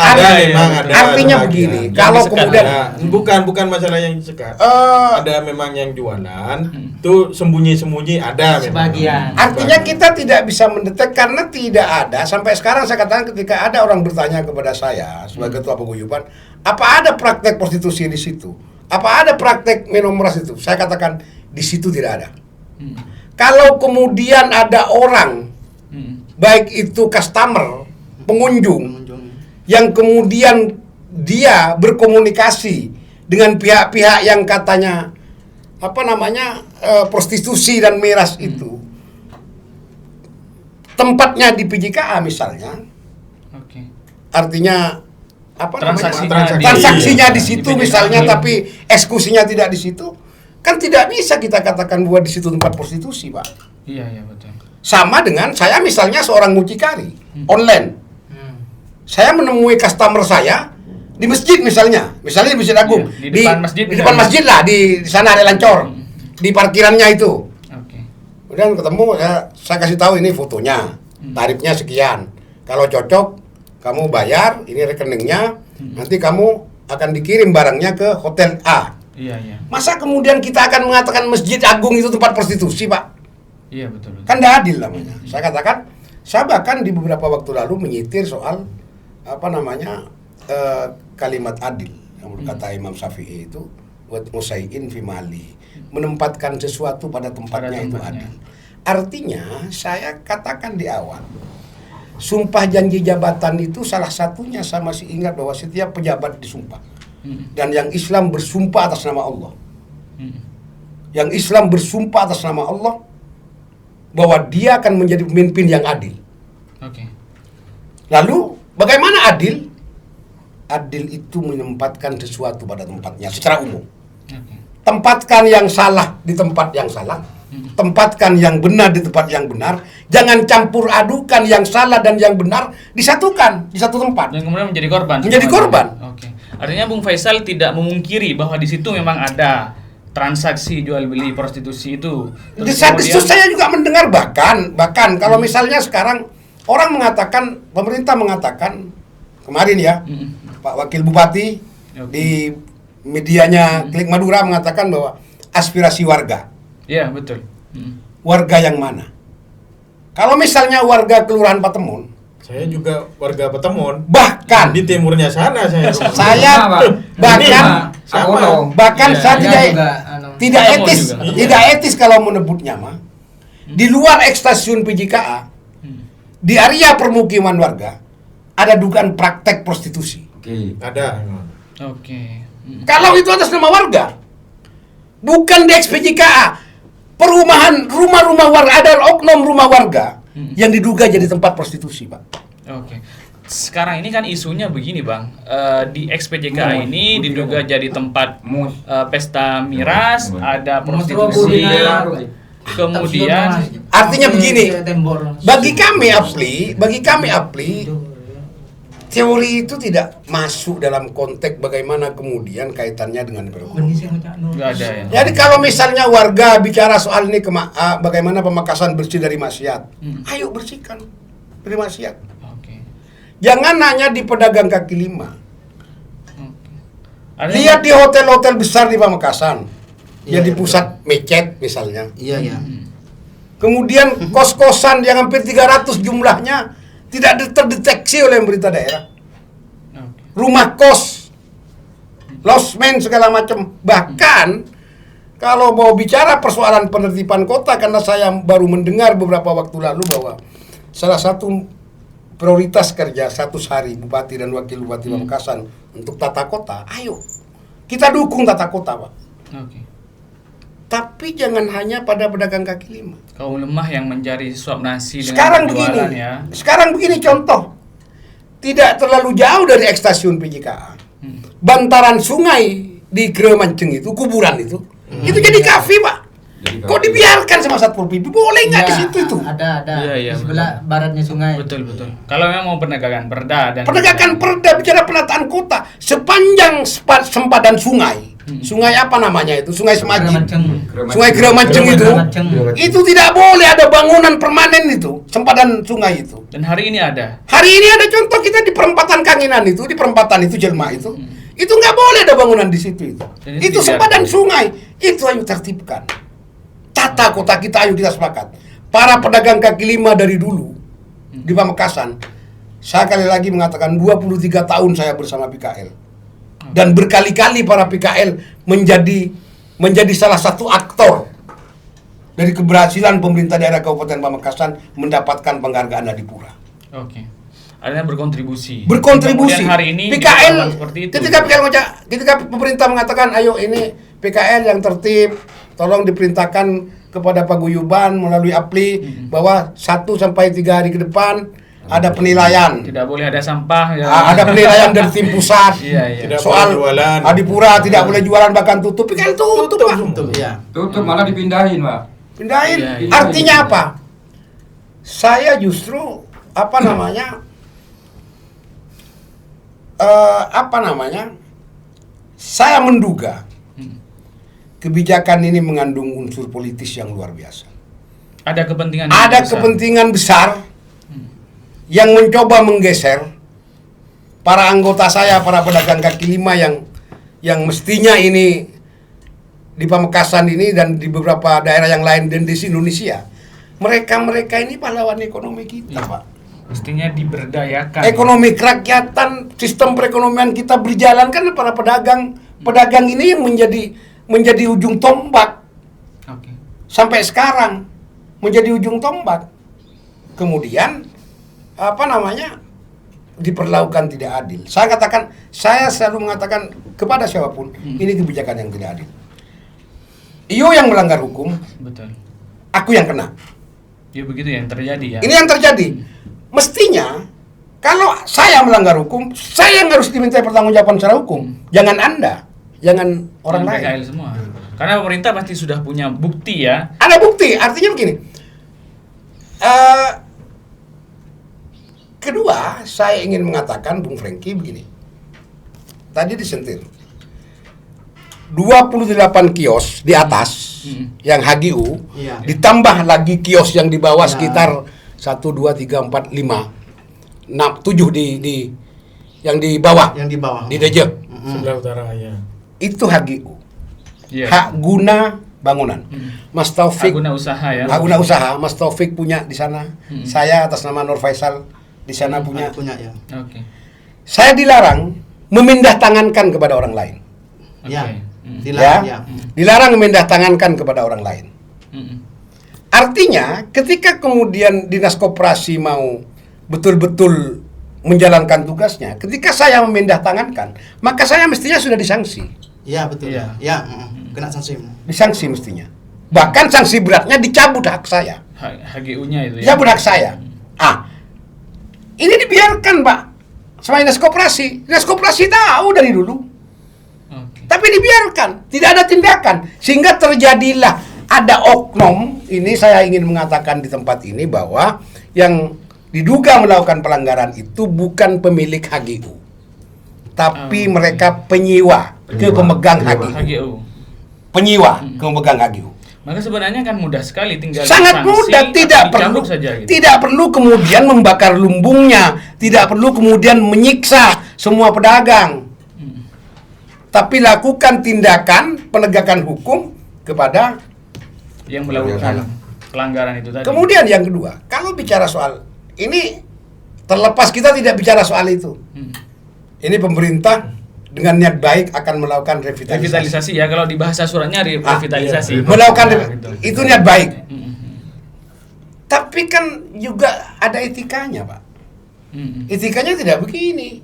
Ada, memang ada. artinya ada. begini, Yang kalau disekat kemudian Bukan masalah yang disekat. eh, Ada memang yang jualan, tuh sembunyi-sembunyi ada memang. Sebagian. artinya kita tidak bisa mendetek karena tidak ada. Sampai sekarang saya katakan ketika ada orang bertanya kepada saya sebagai ketua paguyuban, apa ada praktek prostitusi di situ? Apa ada praktek minum miras itu? Saya katakan di situ tidak ada. Kalau kemudian ada orang, baik itu customer, pengunjung, yang kemudian dia berkomunikasi dengan pihak-pihak yang katanya prostitusi dan miras itu, tempatnya di PJKA misalnya, Oke. artinya Transaksinya transaksinya di di situ PJKA. misalnya, tapi eksekusinya tidak di situ, kan tidak bisa kita katakan bahwa di situ tempat prostitusi, Pak. Iya, iya betul. Sama dengan saya misalnya seorang mucikari online. Saya menemui customer saya di masjid misalnya di Masjid Agung, Iya, di depan masjid di depan misalnya. masjid lah, di sana ada Lancor, di parkirannya itu. Oke. Kemudian ketemu, saya kasih tahu ini fotonya, tarifnya sekian. Kalau cocok, kamu bayar, ini rekeningnya, nanti kamu akan dikirim barangnya ke hotel A. Iya, iya. Masa kemudian kita akan mengatakan Masjid Agung itu tempat prostitusi, Pak? Iya betul. Kan tidak adil namanya. Saya katakan, saya bahkan di beberapa waktu lalu menyitir soal kalimat adil yang berkata Imam Syafi'i itu, buat musaiin fi mali, menempatkan sesuatu pada tempatnya itu adil. Artinya saya katakan di awal, sumpah janji jabatan itu salah satunya saya masih ingat bahwa setiap pejabat disumpah. Dan yang Islam bersumpah atas nama Allah. Yang Islam bersumpah atas nama Allah bahwa dia akan menjadi pemimpin yang adil. Oke. Lalu bagaimana adil? Adil itu menempatkan sesuatu pada tempatnya secara umum. Oke. Tempatkan yang salah di tempat yang salah. Tempatkan yang benar di tempat yang benar. Jangan campur adukan yang salah dan yang benar, disatukan di satu tempat. Dan kemudian menjadi korban. Menjadi korban. Oke. Artinya Bung Faisal tidak memungkiri bahwa di situ memang ada transaksi jual beli prostitusi itu. Desas-desus saya juga mendengar bahkan kalau misalnya sekarang orang mengatakan, pemerintah mengatakan kemarin ya, Pak Wakil Bupati di medianya Klik Madura mengatakan bahwa aspirasi warga. Iya, betul. Warga yang mana? Kalau misalnya warga Kelurahan Patemon, Saya juga warga Patemon. bahkan Di timurnya sana saya. saya bahkan Iya, saya Iya juga, tidak Patemon etis, juga. tidak etis kalau menyebutnya mah. Di luar stasiun PJKA, di area permukiman warga ada dugaan praktek prostitusi. Oke. Ada. Oke. Kalau itu atas nama warga, bukan di PJKA, perumahan rumah-rumah warga, ada oknum rumah warga yang diduga jadi tempat prostitusi, Pak. Oke. Sekarang ini kan isunya begini, Bang. Di XPJK ini diduga jadi tempat pesta miras, ada prostitusi. Kemudian Artinya begini, bagi kami Apli, teori itu tidak masuk dalam konteks bagaimana kemudian kaitannya dengan perekonomian. nggak ada ya. Jadi kalau misalnya warga bicara soal ini bagaimana pemakasan bersih dari maksiat, ayo bersihkan dari maksiat. Oke. Jangan hanya di pedagang kaki lima. Artinya- Lihat di hotel-hotel besar di Pamekasan, yang di pusat mecet misalnya. Iya, iya. Kemudian kos-kosan yang hampir 300 jumlahnya tidak terdeteksi oleh pemerintah daerah. Oke. Rumah kos losmen segala macam. Bahkan kalau mau bicara persoalan penertiban kota, karena saya baru mendengar beberapa waktu lalu bahwa salah satu prioritas kerja 100 hari Bupati dan Wakil Bupati Pamekasan untuk tata kota, ayo kita dukung tata kota, Pak. Oke. Tapi jangan hanya pada pedagang kaki lima. Kaum lemah yang mencari suap nasi Sekarang dengan berjualan begini, ya. sekarang begini contoh, tidak terlalu jauh dari stasiun PJKA, bantaran sungai di Gremanceng itu, kuburan itu jadi kafe, Pak. Jadi Kok kafe. dibiarkan sama Satpol PP? Boleh nggak di situ itu? Ada. Iya, Di sebelah baratnya sungai. Betul. Kalau memang mau penegakan perda dan Penegakan perda, bicara penataan kota sepanjang sempadan sungai. Sungai apa namanya itu? Sungai Semajing. Sungai Gremanceng itu. Gremanceng. Itu tidak boleh ada bangunan permanen itu, sempadan sungai itu. Dan hari ini ada. Hari ini ada contoh kita di perempatan Kanginan itu, di perempatan itu Jelma itu. Itu nggak boleh ada bangunan di situ itu. Dan itu Itu sempadan sungai. Itu ayo tertibkan. Tata kota kita, ayo kita sepakat. Para pedagang kaki lima dari dulu di Pamekasan, saya kali lagi mengatakan 23 tahun saya bersama PKL. Dan berkali-kali para PKL menjadi salah satu aktor dari keberhasilan pemerintah daerah Kabupaten Pamekasan mendapatkan penghargaan Adipura. Oke. Artinya berkontribusi. Berkontribusi. Kemudian hari ini PKL dilakukan seperti itu. ketika pemerintah mengatakan ayo ini PKL yang tertib, tolong diperintahkan kepada paguyuban melalui APLI bahwa 1 sampai 3 hari ke depan ada penilaian. Tidak boleh ada sampah ya. Ada penilaian dari tim pusat. Iya. Tidak Soal boleh jualan. Adipura tidak boleh jualan, bahkan tutup. PKL tutup, Pak. Iya. Tutup malah dipindahin, Pak. Pindahin. Iya. Artinya apa? Saya justru saya menduga kebijakan ini mengandung unsur politis yang luar biasa. Ada kepentingan. Ada besar. kepentingan besar yang mencoba menggeser para anggota saya, para pedagang kaki lima yang mestinya ini di Pamekasan ini dan di beberapa daerah yang lain dan di Indonesia. Mereka ini pahlawan ekonomi kita, Iya. Pak. Mestinya diberdayakan. Ekonomi kerakyatan, sistem perekonomian kita berjalan kan para pedagang ini yang menjadi ujung tombak Oke. sampai sekarang, menjadi ujung tombak. Kemudian diperlakukan tidak adil. Saya selalu mengatakan kepada siapapun, ini kebijakan yang tidak adil. Iyo yang melanggar hukum, Betul. aku yang kena. Ya begitu yang terjadi ya. Ini yang terjadi. Mestinya kalau saya melanggar hukum, saya yang harus diminta pertanggungjawaban secara hukum. Jangan Anda, jangan orang lain. PKL semua. Karena pemerintah pasti sudah punya bukti ya. Ada bukti, artinya begini. Kedua, saya ingin mengatakan Bung Franky begini. Tadi disentil. 28 kios di atas yang HGU, Iya. ditambah lagi kios yang di bawah sekitar 1, 2, 3, 4, 5, 6, 7 di yang di bawah, Yang di bawah. di Dejek. Sebelah utara ya. Itu HGU. Iya. Hak guna bangunan. Mas Taufik, Hak guna usaha ya. hak guna usaha, Mas Taufik punya di sana. Saya atas nama Nur Faisal di sana punya. Punya ya. Oke. Saya dilarang memindah tangankan kepada orang lain. Oke. Ya. Hmm. Dilarang ya. Dilarang memindah tangankan kepada orang lain. Mm-mm. Artinya, ketika kemudian Dinas Koperasi mau betul-betul menjalankan tugasnya, ketika saya memindah tangankan, maka saya mestinya sudah disanksi. Iya betul. Iya. Ya, kena sanksi. Disanksi mestinya. Bahkan sanksi beratnya dicabut hak saya. HGU-nya itu ya. Dicabut hak saya. Ini dibiarkan, Pak. Sama Dinas Koperasi. Dinas Koperasi tahu dari dulu. Oke. Tapi dibiarkan, tidak ada tindakan, sehingga terjadilah ada oknum. Ini saya ingin mengatakan di tempat ini bahwa yang diduga melakukan pelanggaran itu bukan pemilik HGU, tapi mereka penyewa ke pemegang HGU. HGU. Penyewa ke pemegang HGU. Maka sebenarnya kan mudah sekali tinggal Sangat disanksi mudah, atau tidak perlu dicambuk saja gitu. tidak perlu kemudian membakar lumbungnya, tidak perlu kemudian menyiksa semua pedagang. Tapi lakukan tindakan penegakan hukum kepada yang melakukan pelanggaran itu tadi. Kemudian yang kedua, kalau bicara soal ini, terlepas kita tidak bicara soal itu. Ini pemerintah dengan niat baik akan melakukan revitalisasi. Revitalisasi ya, kalau di bahasa suratnya revitalisasi. Melakukan Gitu. itu niat baik. Tapi kan juga ada etikanya, Pak. Etikanya tidak begini.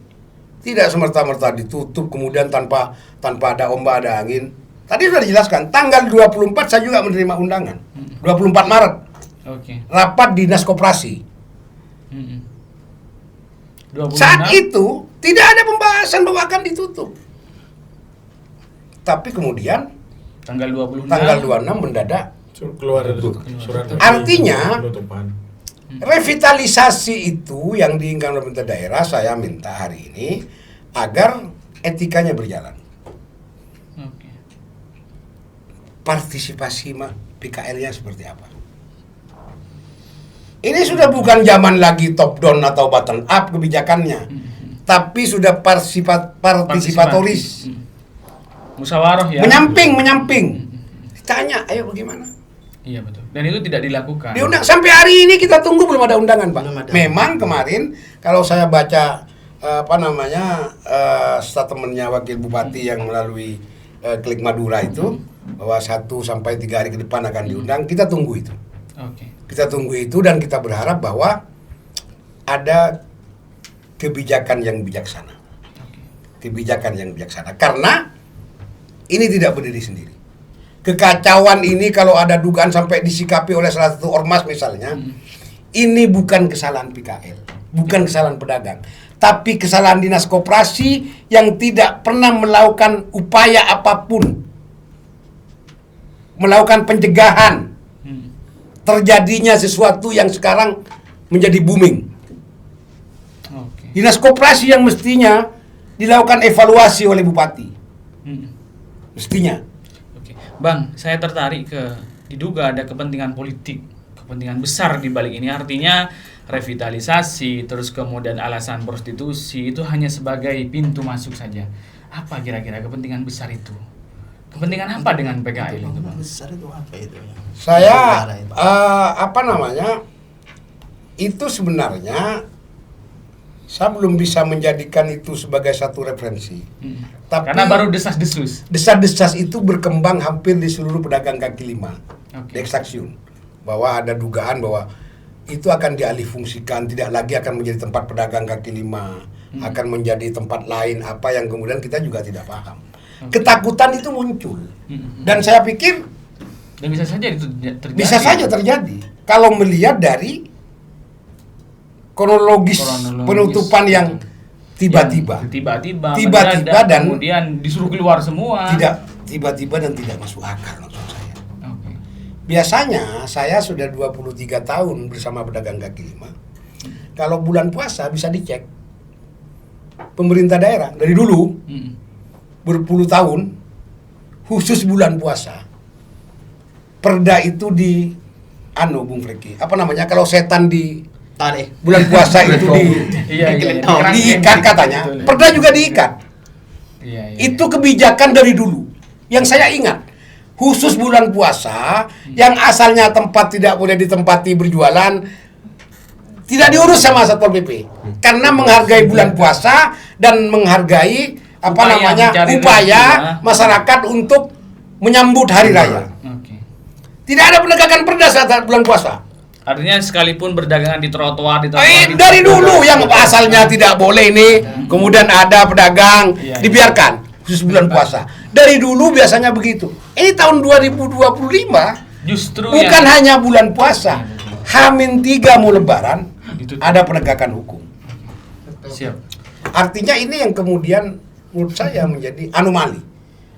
Tidak semerta-merta ditutup kemudian tanpa ada ombak, ada angin. Tadi sudah dijelaskan, tanggal 24 saya juga menerima undangan. 24 Maret. Oke. Rapat Dinas Koperasi. 26. Saat itu tidak ada pembahasan bahwa akan ditutup. Tapi kemudian tanggal 26 mendadak keluar surat Artinya, penutupan. revitalisasi itu yang diinginkan oleh pemerintah daerah, saya minta hari ini agar etikanya berjalan. Oke. Partisipasi PKL-nya seperti apa? Ini sudah bukan zaman lagi top down atau bottom up kebijakannya, tapi sudah partisipatoris, musyawarah ya. menyamping. Ditanya, ayo bagaimana? Iya betul. Dan itu tidak dilakukan. Diundang sampai hari ini kita tunggu belum ada undangan, Pak. Belum ada. Memang kemarin kalau saya baca statementnya Wakil Bupati yang melalui Klik Madura itu bahwa 1 sampai 3 hari ke depan akan diundang, kita tunggu itu. Oke. Kita tunggu itu dan kita berharap bahwa ada kebijakan yang bijaksana. Kebijakan yang bijaksana karena ini tidak berdiri sendiri. Kekacauan ini kalau ada dugaan sampai disikapi oleh salah satu ormas misalnya, ini bukan kesalahan PKL, bukan kesalahan pedagang, tapi kesalahan Dinas Koperasi yang tidak pernah melakukan upaya apapun, melakukan pencegahan terjadinya sesuatu yang sekarang menjadi booming. Oke. Dinas Koperasi yang mestinya dilakukan evaluasi oleh Bupati, mestinya. Oke. Bang, saya tertarik diduga ada kepentingan politik, kepentingan besar di balik ini. Artinya revitalisasi, terus kemudian alasan prostitusi itu hanya sebagai pintu masuk saja. Apa kira-kira kepentingan besar itu? Kepentingan apa dengan PKL itu, Bang? Besar itu apa itu? Saya itu sebenarnya saya belum bisa menjadikan itu sebagai satu referensi. Tapi Karena baru desas-desus. desas-desas itu berkembang hampir di seluruh pedagang kaki lima. Oke. Di Eksaksiun bahwa ada dugaan bahwa itu akan dialihfungsikan, tidak lagi akan menjadi tempat pedagang kaki lima, akan menjadi tempat lain apa yang kemudian kita juga tidak paham. Ketakutan itu muncul. Dan saya pikir Dan bisa saja itu terjadi. bisa saja terjadi kalau melihat dari kronologis penutupan yang tiba-tiba mendadak, dan kemudian disuruh keluar semua. tidak tiba-tiba dan tidak masuk akal maksud saya. Oke. Biasanya saya sudah 23 tahun bersama pedagang kaki lima. Kalau bulan puasa bisa dicek. Pemerintah daerah dari dulu berpuluh tahun khusus bulan puasa. Perda itu di Bung Freki. Apa namanya? Kalau setan di Tarik. bulan puasa itu Iya. diikat katanya. Betul. Perda juga diikat. Iya. Itu kebijakan dari dulu. Yang saya ingat, khusus bulan puasa yang asalnya tempat tidak boleh ditempati berjualan tidak diurus sama Satpol PP. Karena menghargai bulan puasa dan menghargai mencari upaya rezeki, masyarakat untuk menyambut hari raya. Oke. Tidak ada penegakan perda saat bulan puasa. Artinya sekalipun berdagangan di trotoar Dari dulu yang asalnya tidak boleh ini, kemudian ada pedagang Iya. dibiarkan khusus bulan puasa. Dari dulu biasanya begitu. Ini tahun 2025 justru bukan yang hanya bulan puasa, H-3 mau lebaran Ditutup. ada penegakan hukum. siap. Artinya ini yang kemudian menurut saya menjadi anomali.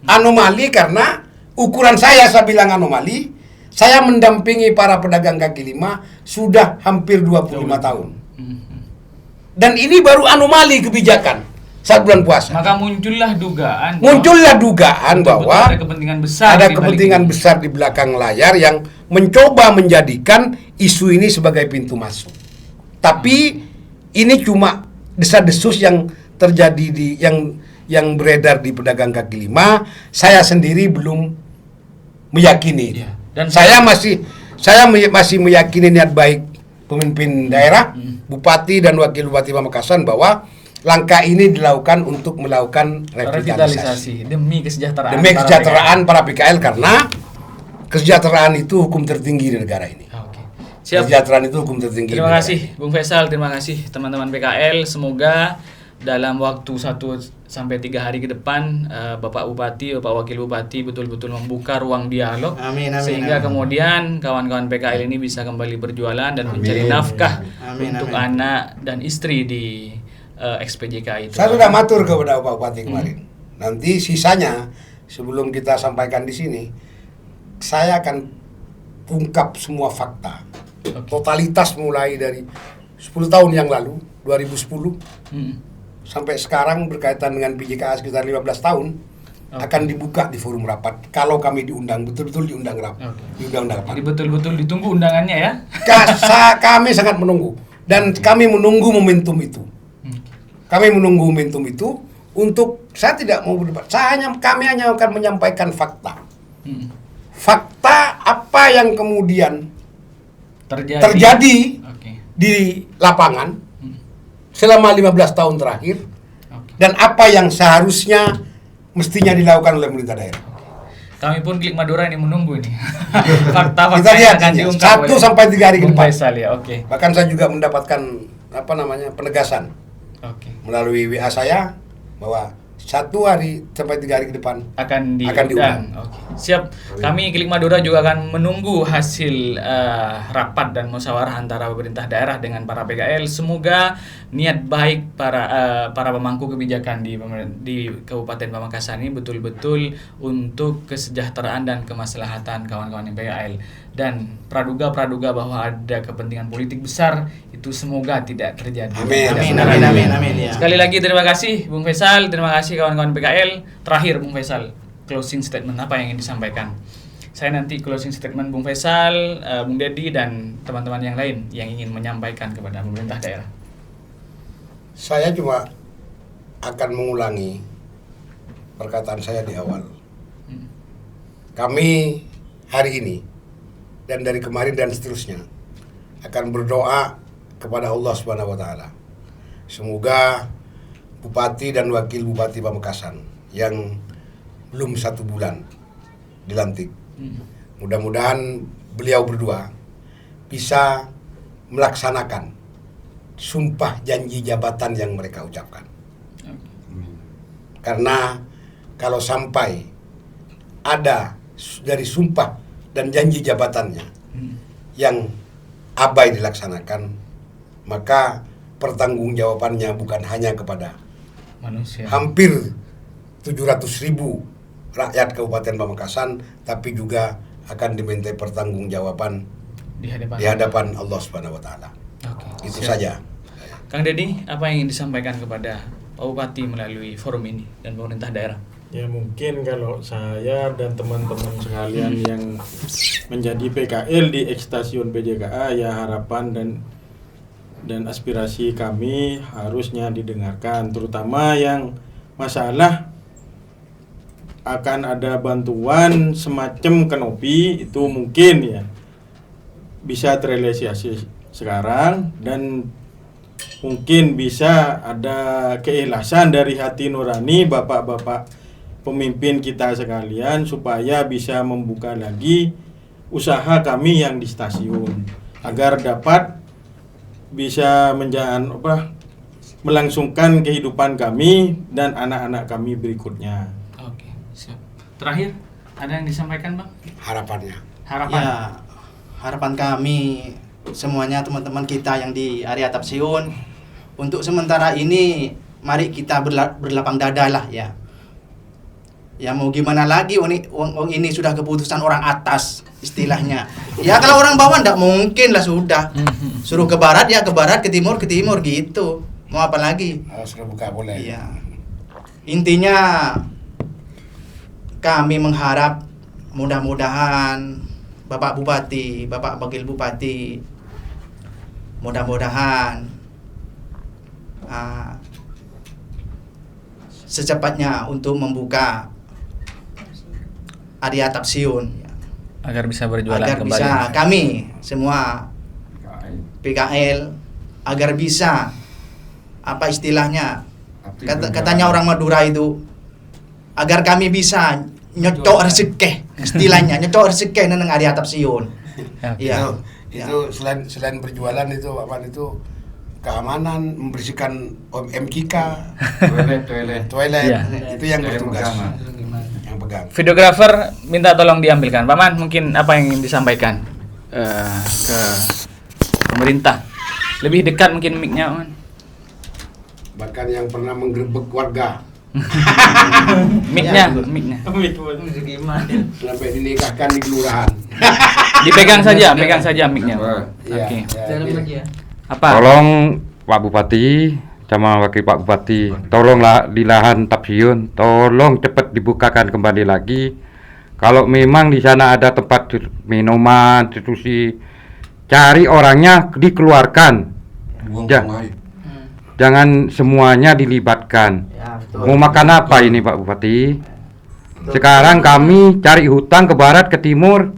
Anomali karena ukuran saya bilang anomali. Saya mendampingi para pedagang kaki lima sudah hampir 25 tahun. Dan ini baru anomali kebijakan saat bulan puasa. Maka muncullah dugaan bahwa ada kepentingan besar ada di balik kepentingan ini. besar di belakang layar yang mencoba menjadikan isu ini sebagai pintu masuk. Tapi ini cuma desas-desus yang terjadi yang beredar di pedagang kaki lima. Saya sendiri belum meyakini. Iya. Dan saya masih meyakini niat baik pemimpin daerah, bupati dan wakil bupati Pamekasan bahwa langkah ini dilakukan untuk melakukan revitalisasi demi kesejahteraan para PKL karena kesejahteraan itu hukum tertinggi di negara ini. Oke. Siap. Kesejahteraan itu hukum tertinggi. Terima kasih Bung Faisal, terima kasih teman-teman PKL. Semoga dalam waktu 1-3 hari ke depan Bapak Bupati, Bapak Wakil Bupati betul-betul membuka ruang dialog sehingga kemudian kawan-kawan PKL ini bisa kembali berjualan dan mencari nafkah untuk anak dan istri di XPJK itu. Saya sudah matur kepada Bapak Bupati kemarin. Nanti sisanya sebelum kita sampaikan di sini, saya akan ungkap semua fakta. Totalitas mulai dari 10 tahun yang lalu, 2010, sampai sekarang berkaitan dengan PJKA sekitar 15 tahun, akan dibuka di forum rapat. Kalau kami diundang, betul-betul diundang rapat. Diundang rapat. Jadi betul-betul ditunggu undangannya ya? Kami sangat menunggu. Dan kami menunggu momentum itu. Kami menunggu momentum itu untuk, saya tidak mau berdebat. Kami hanya akan menyampaikan fakta. Fakta apa yang kemudian terjadi di lapangan selama 15 tahun terakhir dan apa yang seharusnya mestinya dilakukan oleh pemerintah daerah. Kami pun Klik Madura ini menunggu ini. Fakta-fakta Kita lihat yang akan diungkap 1-3 hari ke depan. Ya, Bahkan saya juga mendapatkan penegasan melalui WA saya bahwa 1-3 hari ke depan akan diundang. Siap. Kami Klik Madura juga akan menunggu hasil rapat dan musyawarah antara pemerintah daerah dengan para PKL. Semoga niat baik para pemangku kebijakan di Kabupaten Pamekasan ini betul-betul untuk kesejahteraan dan kemaslahatan kawan-kawan PKL. Dan praduga bahwa ada kepentingan politik besar itu semoga tidak terjadi. Amin. Ya. Sekali lagi terima kasih Bung Faisal, terima kasih kawan-kawan PKL. Terakhir Bung Faisal, closing statement apa yang ingin disampaikan? Saya nanti closing statement Bung Faisal, Bung Dedi dan teman-teman yang lain yang ingin menyampaikan kepada pemerintah daerah. Saya cuma akan mengulangi perkataan saya di awal. Kami hari ini dan dari kemarin dan seterusnya akan berdoa kepada Allah Subhanahu wa taala. Semoga Bupati dan Wakil Bupati Pamekasan yang belum 1 bulan dilantik, mudah-mudahan beliau berdua bisa melaksanakan sumpah janji jabatan yang mereka ucapkan. Karena kalau sampai ada dari sumpah dan janji jabatannya yang abai dilaksanakan, maka pertanggungjawabannya bukan hanya kepada manusia, hampir 700.000 rakyat Kabupaten Pamekasan, tapi juga akan dimintai pertanggungjawaban di hadapan Allah Subhanahu wa taala. Itu saja. Kang Dedi, apa yang ingin disampaikan kepada Pak Bupati melalui forum ini dan pemerintah daerah? Ya mungkin kalau saya dan teman-teman sekalian yang menjadi PKL di stasiun PJKA, ya harapan dan aspirasi kami harusnya didengarkan, terutama yang masalah akan ada bantuan semacam kanopi itu mungkin ya bisa terrealisasi sekarang, dan mungkin bisa ada keikhlasan dari hati nurani bapak-bapak pemimpin kita sekalian supaya bisa membuka lagi usaha kami yang di stasiun agar dapat bisa melangsungkan kehidupan kami dan anak-anak kami berikutnya. Oke, siap. Terakhir, ada yang disampaikan Bang? Harapan. Ya, harapan kami semuanya teman-teman kita yang di area Tapsiun, untuk sementara ini mari kita berlapang dada lah ya. Ya mau gimana lagi, ini sudah keputusan orang atas istilahnya. Ya kalau orang bawah ndak mungkin lah, sudah. Suruh ke barat ya ke barat, ke timur gitu. Mau apa lagi? Sudah buka boleh. Iya. Intinya kami mengharap mudah-mudahan Bapak Bupati, Bapak Wakil Bupati, mudah-mudahan secepatnya untuk membuka area Tapsiun agar bisa berjualan agar kembali. bisa kami semua PKL agar bisa istilahnya Katanya orang Madura itu agar kami bisa nyocok rezeki, istilahnya nyocok rezeki nang di atap siun. Iya. Itu selain berjualan itu apa itu keamanan, membersihkan MKK, toilet Iya. itu yang Toilet bertugas, pegangan. yang pegang. Videografer minta tolong diambilkan. Paman, mungkin apa yang ingin disampaikan ke pemerintah? Lebih dekat mungkin mic-nya, Paman. Bahkan yang pernah menggerebek warga Mic-nya. Gimana? sampai dinikahkan di kelurahan. Pegang saja mic-nya. Iya, Oke. ya, Dalam iya. lagi ya. Apa? Tolong Pak Bupati sama Wakil Pak Bupati, tolonglah di lahan Tapsiun, tolong cepat dibukakan kembali lagi. Kalau memang di sana ada tempat minuman, institusi, cari orangnya dikeluarkan. Jangan semuanya dilibatkan. Ya, betul. Mau makan apa ini Pak Bupati? Sekarang kami cari hutang ke barat, ke timur,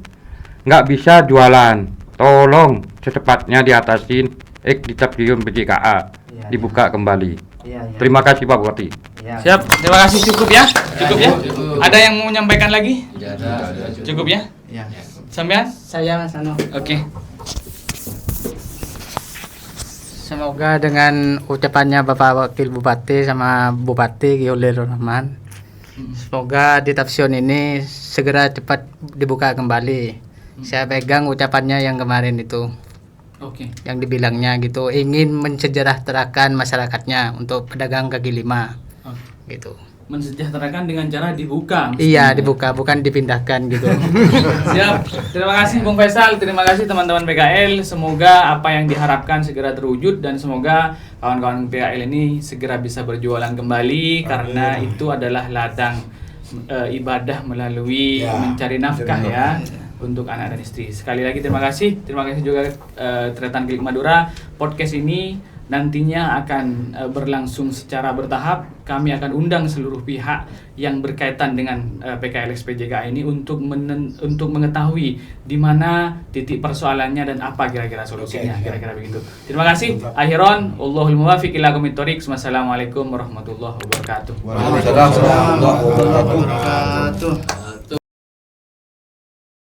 nggak bisa jualan. Tolong secepatnya diatasin. Di Tapsiun BJKA Iya, dibuka kembali. Iya, iya. Terima kasih Pak Bupati. Iya. Siap. Terima kasih, cukup ya. Cukup ya. Ada yang mau menyampaikan lagi? Cukup ya. Iya. Sampean? Saya Mas Ano. Oke. Semoga dengan ucapannya Bapak Wakil Bupati sama Bupati Giolirul Rahman, semoga di Tapsiun ini segera cepat dibuka kembali. Saya pegang ucapannya yang kemarin itu, Oke. yang dibilangnya gitu, ingin mensejahterakan masyarakatnya untuk pedagang kaki lima, gitu. Mensejahterakan dengan cara dibuka. Iya, dibuka, bukan dipindahkan gitu. Siap. Terima kasih Bung Faisal, terima kasih teman-teman PKL. Semoga apa yang diharapkan segera terwujud dan semoga kawan-kawan PKL ini segera bisa berjualan kembali karena itu adalah ladang ibadah melalui Ya, mencari nafkah ya untuk anak dan istri. Sekali lagi terima kasih juga Tretan Klik Madura. Podcast ini nantinya akan berlangsung secara bertahap. Kami akan undang seluruh pihak yang berkaitan dengan PKL SPJK ini untuk mengetahui di mana titik persoalannya dan apa kira-kira solusinya, kira-kira begitu. Terima kasih. Akhiron, Allahul muwaffiq ila aqwamit thoriq. Wassalamualaikum warahmatullahi wabarakatuh. Waalaikumsalam warahmatullahi wabarakatuh.